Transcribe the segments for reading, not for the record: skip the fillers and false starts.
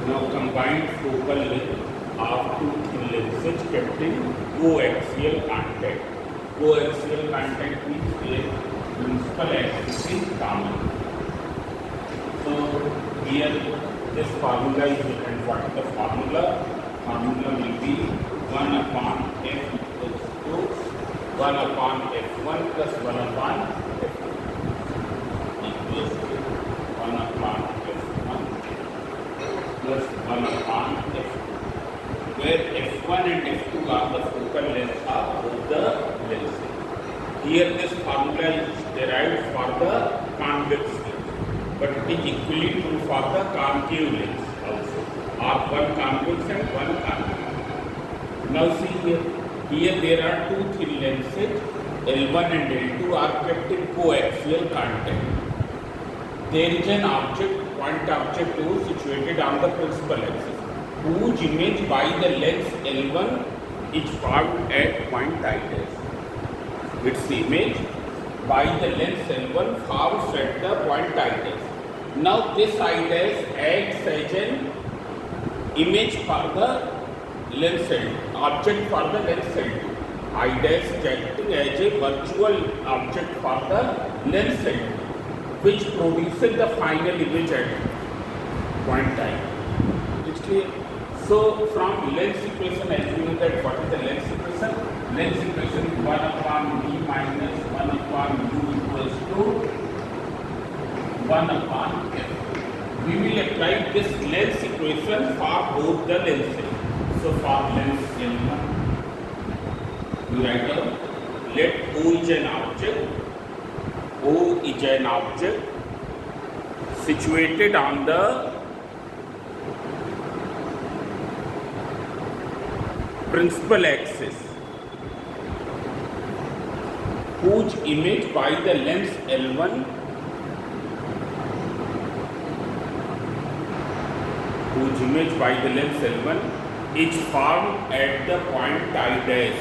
Now combined focal length of two thin lenses kept in coaxial contact. Coaxial contact means their principal axis is common. So here this formula is written. What is the formula? Formula will be 1 upon f equals to 1 upon f1 plus 1 upon f2 equals to 1 upon f1 plus 1 upon f2, where f1 and f2 are the focal lengths of both the lenses. Here this formula is derived for the convex lens, but it is equally true for the concave lens also, or one convex and one concave. Now see here there are two thin lenses, L1 and L2 are kept in coaxial contact. There is an point object O situated on the principal axis, whose image by the lens L1 is formed at point I dash. Its image by the lens L1 forms at the point I dash. Now this I dash acts as an image for the lens L2, object for the lens L2. I dash is acting as a virtual object for the lens L2, which produces the final image at point I. It's clear? So from lens equation, as you know that what is the lens equation? Lens equation is 1 upon v minus 1 upon u equals to 1 upon f. We will apply this lens equation for both the lenses. So for lens L1, we write down, let O is an object. O is an object situated on the principal axis, whose image by the lens L1 is formed at the point I dash.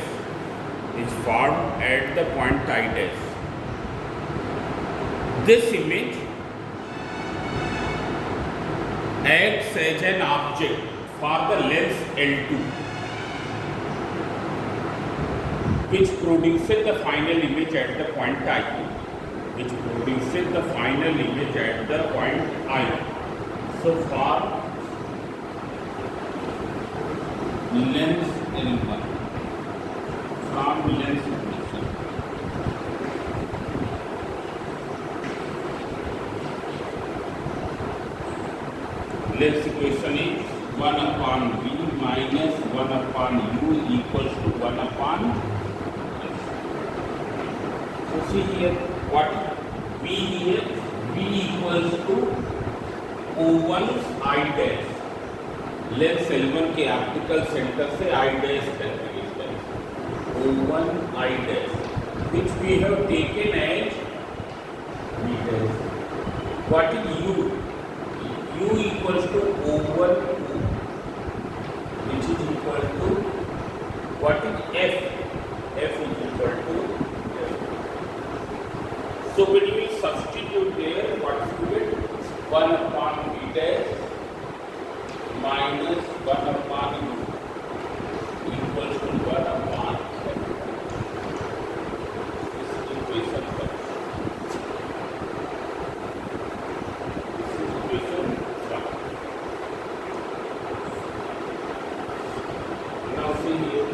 This image acts as an object for the lens L2, which produces the final image at the point I. So for lens L1, from lens equation, lens equation is 1 upon v minus 1 upon u equals to 1 upon f. So see here, what v here? V equals to O1's I dash. Lens L1 के optical centre से I dash है, O1 I dash, which we have taken as V dash. What is U? U equals to O1 U, which is equal to, what is F? F is equal to F. So when we substitute there, what is it? 1 upon V dash minus 1 upon U equals to 1 upon F. This equation comes. This is equation 1. Now see here,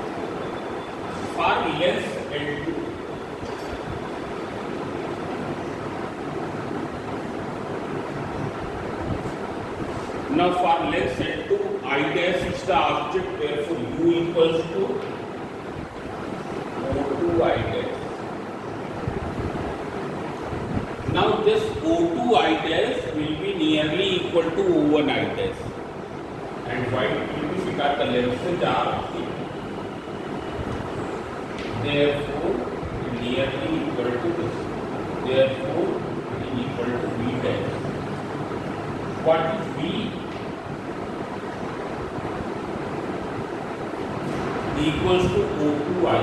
for lens L2, now for lens L2, I dash is the object, therefore U equals to O2 I dash. Now this O2 I dash will be nearly equal to O1 I dash. And why? Because the lenses are thin. Therefore, nearly equal to this. Therefore, it is equal to V dash. What is V? Equals to O2I.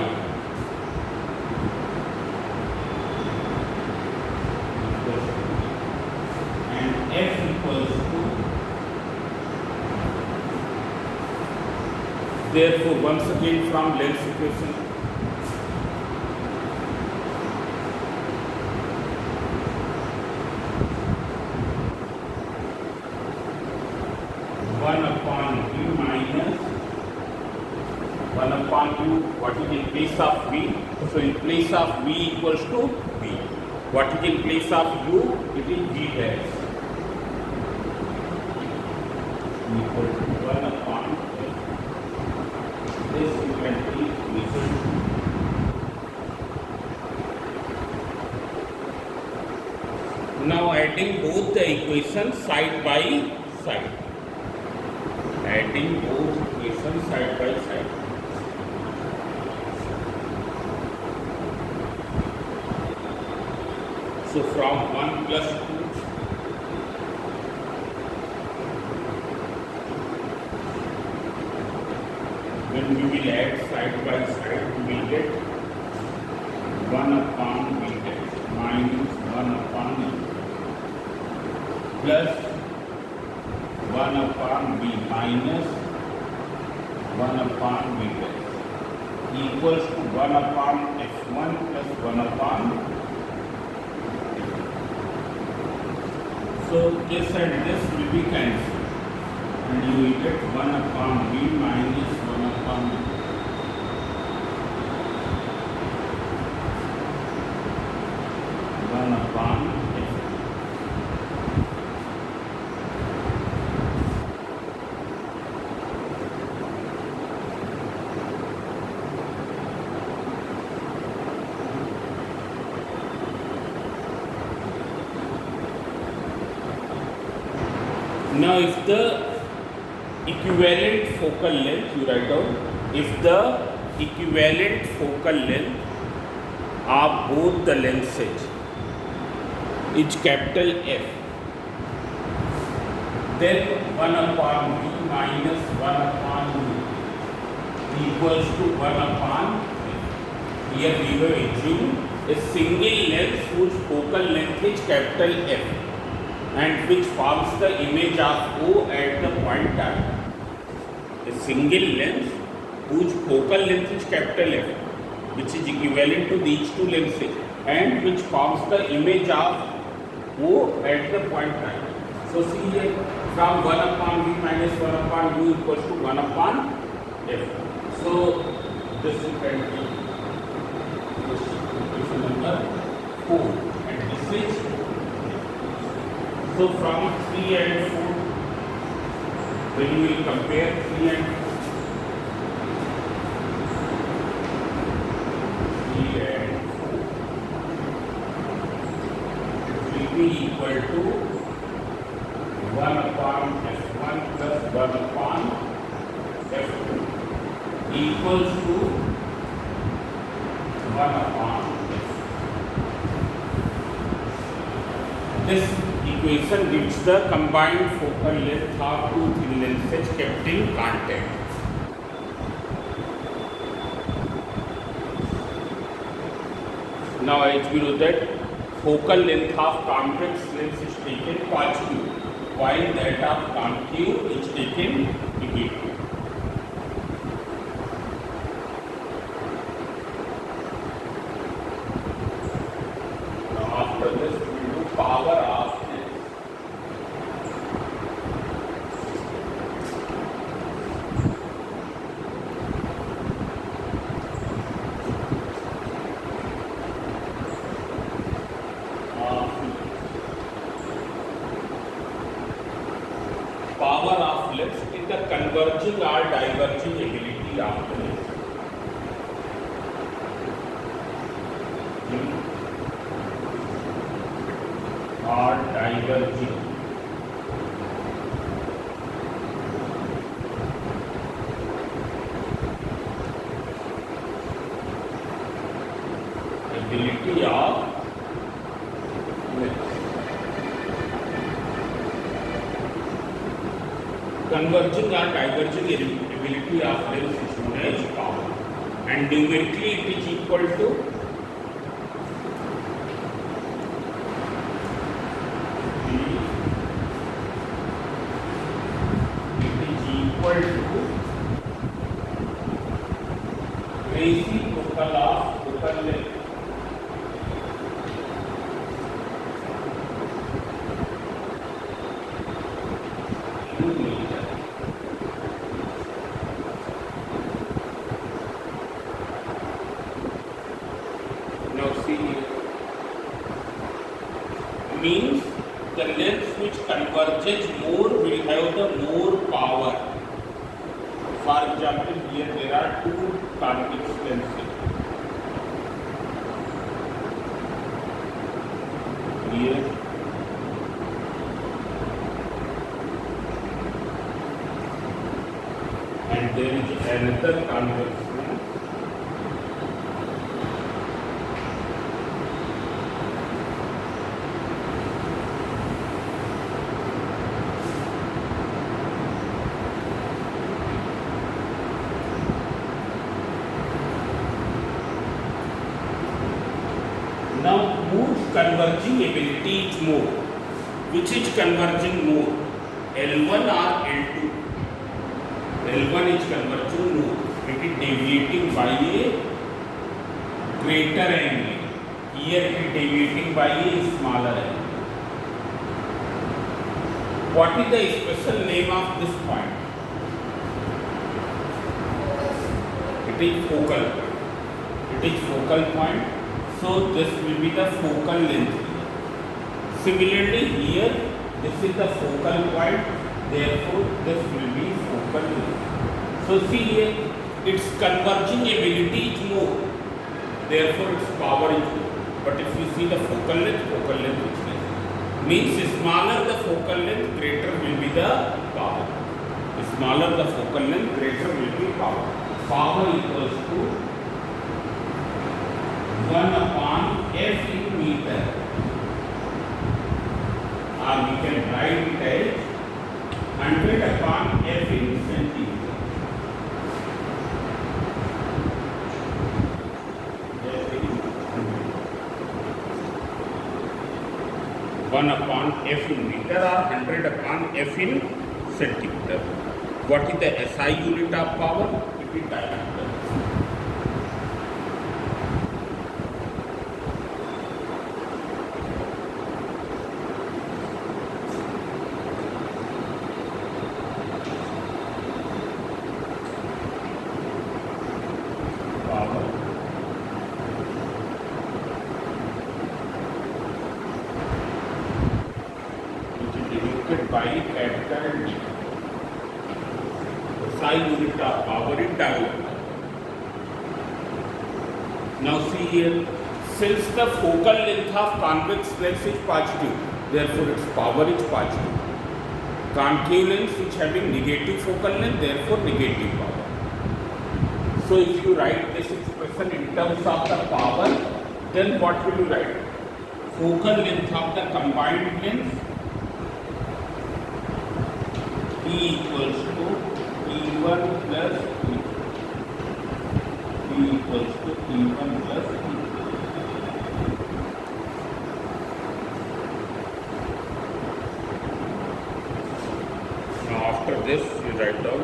And F equals to Therefore, once again from length equation, one upon v minus 1 upon u. What is in place of v? So in place of v equals to v. What is in place of u? It is v dash. Equal to 1 upon f. This you can take equation 2. Now adding both the equations side by side. Adding both equations side by side. So from 1 plus 2, when we will add side by side, we will get 1 upon v dash minus 1 upon u plus 1 upon v minus 1 upon v dash equals to 1 upon f1 plus 1 upon. So this and this will be cancelled and you will get 1 upon v minus 1 upon v. Upon f. Now if the equivalent focal length, you write down, if the equivalent focal length of both the lenses is capital F, then 1 upon v minus 1 upon u equals to 1 upon f. Here we have assumed a single lens whose focal length is capital F and which forms the image of O at the point R. A single lens whose focal length is capital F, which is equivalent to these two lenses and which forms the image of O at the point R. So see here, from 1 upon v minus 1 upon u equals to 1 upon f. So this is equation number 4 and this is. So from 3 and 4, when you will compare 3 and 4, it will be equal to 1 upon f1 plus 1 upon f2 equals to 1 upon f. This equation gives the combined focal length of two thin lenses kept in contact. Now as we know that focal length of convex lens is taken positive, while that of concave is taken negative. Now after this we will do power of lens in the converging or diverging ability of the lens. Or diverging ability of lens. Converging or diverging ability of lens is known as power, and numerically it is equal to means the lens which converges more will have the more power. For example, here there are two convex lenses. Here and there is another convex lens. Now, whose converging ability is more? Which is converging more, L1 or L2? L1 is converging more. It is deviating by a greater angle. Here it is deviating by a smaller angle. What is the special name of this point? It is focal. It is focal point. So this will be the focal length. Similarly here, this is the focal point, therefore this will be focal length. So see here, its converging ability is more, therefore its power is more. But if you see the focal length is less. Means smaller the focal length, greater will be the power. Smaller the focal length, greater will be power. Power equals to 1 upon f in meter, or we can write it as 100 upon f in centimeter. 1 upon f in meter or 100 upon f in centimeter. What is the SI unit of power? It is diameter. By capital D. SI unit of power in diameter. Now see here, since the focal length of convex lens is positive, therefore its power is positive. Concave lens is having negative focal length, therefore negative power. So if you write this expression in terms of the power, then what will you write? Focal length of the combined lens E equals to E1 plus E2. E equals to E1 plus E2. Now after this you write down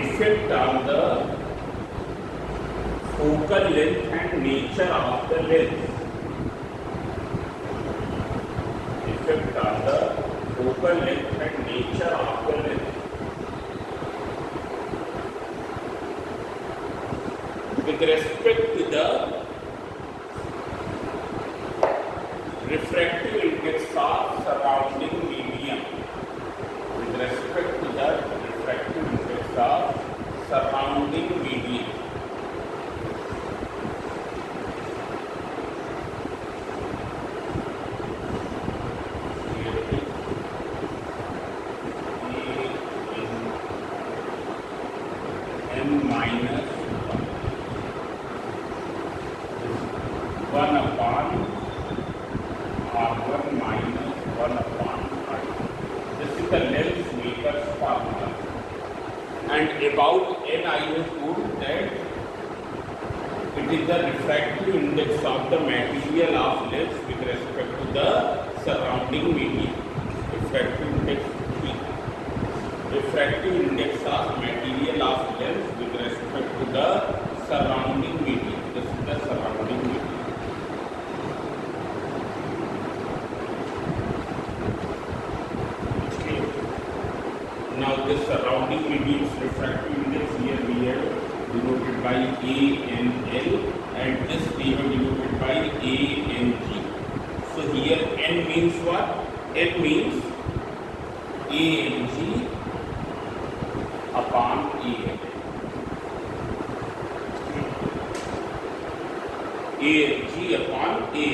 effect on the focal length and nature of the lens. Effect on the focal length and nature of the lens. With respect to the refractive index of surrounding medium. With respect to the refractive index of surrounding medium. N minus 1 upon R1 minus 1 upon R2. This is the lens maker's formula. And about N I have told that it is the refractive index of the material of lens with respect to the surrounding medium. Refractive index P. Refractive index of material of lens with respect to the surrounding medium. This is the surrounding medium. Now this surrounding medium's refractive index here we have denoted by A and L, and this we have denoted by A and G. So here N means what? N means A and G upon A. A and G upon A.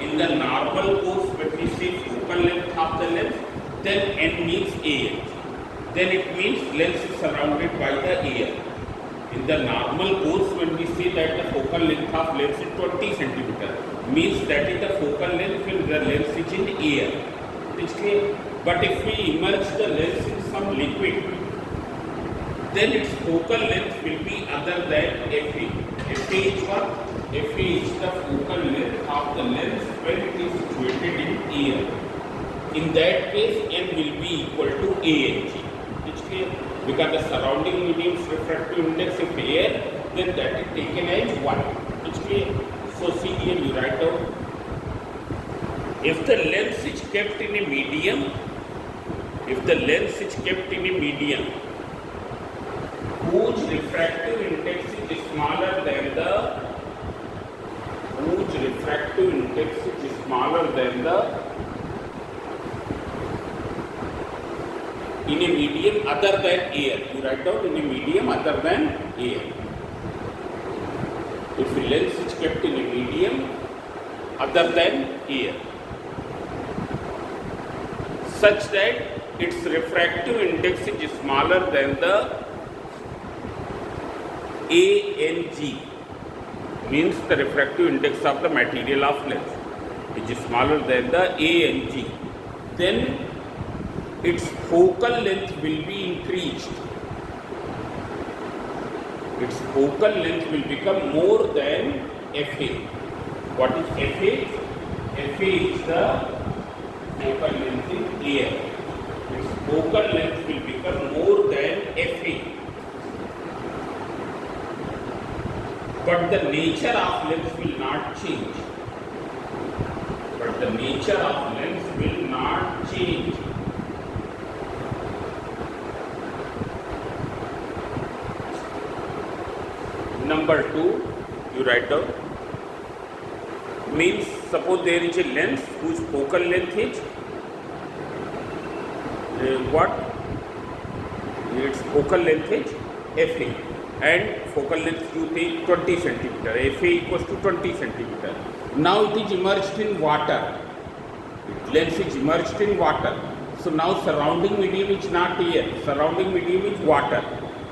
In the normal course, when we say focal length of the lens, then N means A and G. Then it means lens is surrounded by the air. In the normal course, when we say that the focal length of lens is 20 cm, means that is the focal length when the lens is in air. It's clear? But if we immerse the lens in some liquid, then its focal length will be other than FA. FA is what? FA is the focal length of the lens when it is situated in air. In that case, N will be equal to A and G. It's clear? Because the surrounding medium's refractive index of air, then that is taken as 1. It's clear? So see here, you write down. If the lens is kept in a medium, whose refractive index is smaller than the in a medium other than air. You write down in a medium other than air. If a lens is kept in a medium other than air, such that its refractive index is smaller than the A and G, means the refractive index of the material of lens is smaller than the A and G, then its focal length will be increased. Its focal length will become more than FA. What is FA? FA is the focal length in air. Its focal length will become more than FA. But the nature of lens will not change. Number 2, you write down. Means suppose there is a lens whose focal length is what? Its focal length is FA, and focal length you take 20 cm. FA equals to 20 cm. Now it is immersed in water. Lens is immersed in water. So now surrounding medium is not air. Surrounding medium is water.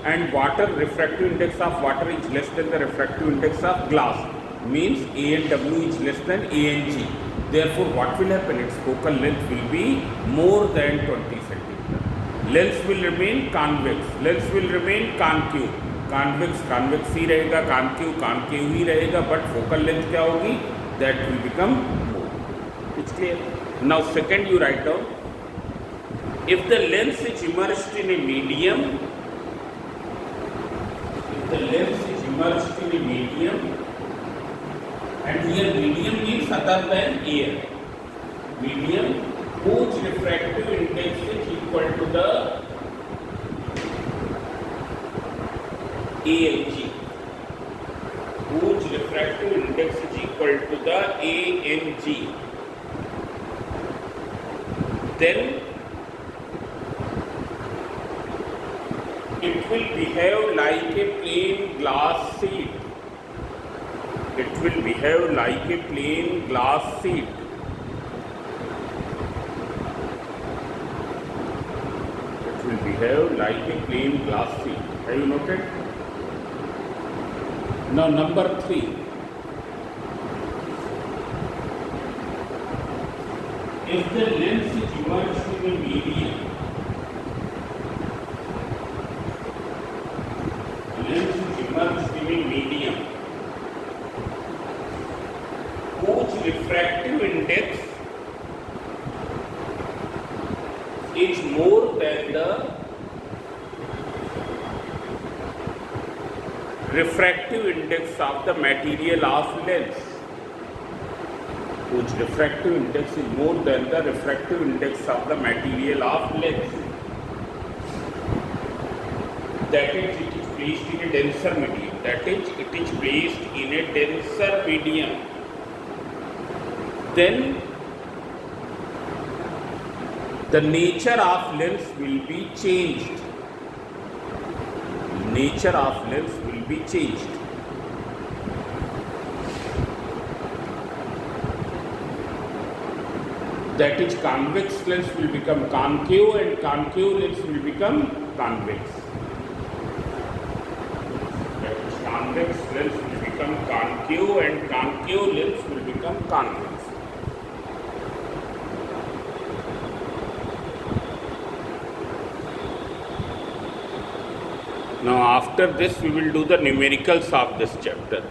And water, refractive index of water is less than the refractive index of glass. Means A and W is less than A and G. Therefore, what will happen? Its focal length will be more than 20 cm. Lens will remain convex. Lens will remain concave. Convex ही रहेगा, concave ही रहेगा, but focal length क्या होगी? That will become more. It's clear? Now, second you write down. If the lens is immersed in a medium, and here medium means other than air. Medium whose refractive index is equal to the A and G. Whose refractive index is equal to the A and G. Then it will behave like a plain glass sheet. It will behave like a plain glass sheet. It will behave like a plain glass sheet. Have you noted? Now number 3. If the lens is immersed in a medium, whose refractive index is more than the refractive index of the material of lens. Whose refractive index is more than the refractive index of the material of lens. that is it is placed in a denser medium, that is it is placed in a denser medium, then the nature of lens will be changed. Nature of lens will be changed. That is convex lens will become concave and concave lens will become convex. That is convex lens will become concave and concave lens will become convex. Now after this we will do the numericals of this chapter.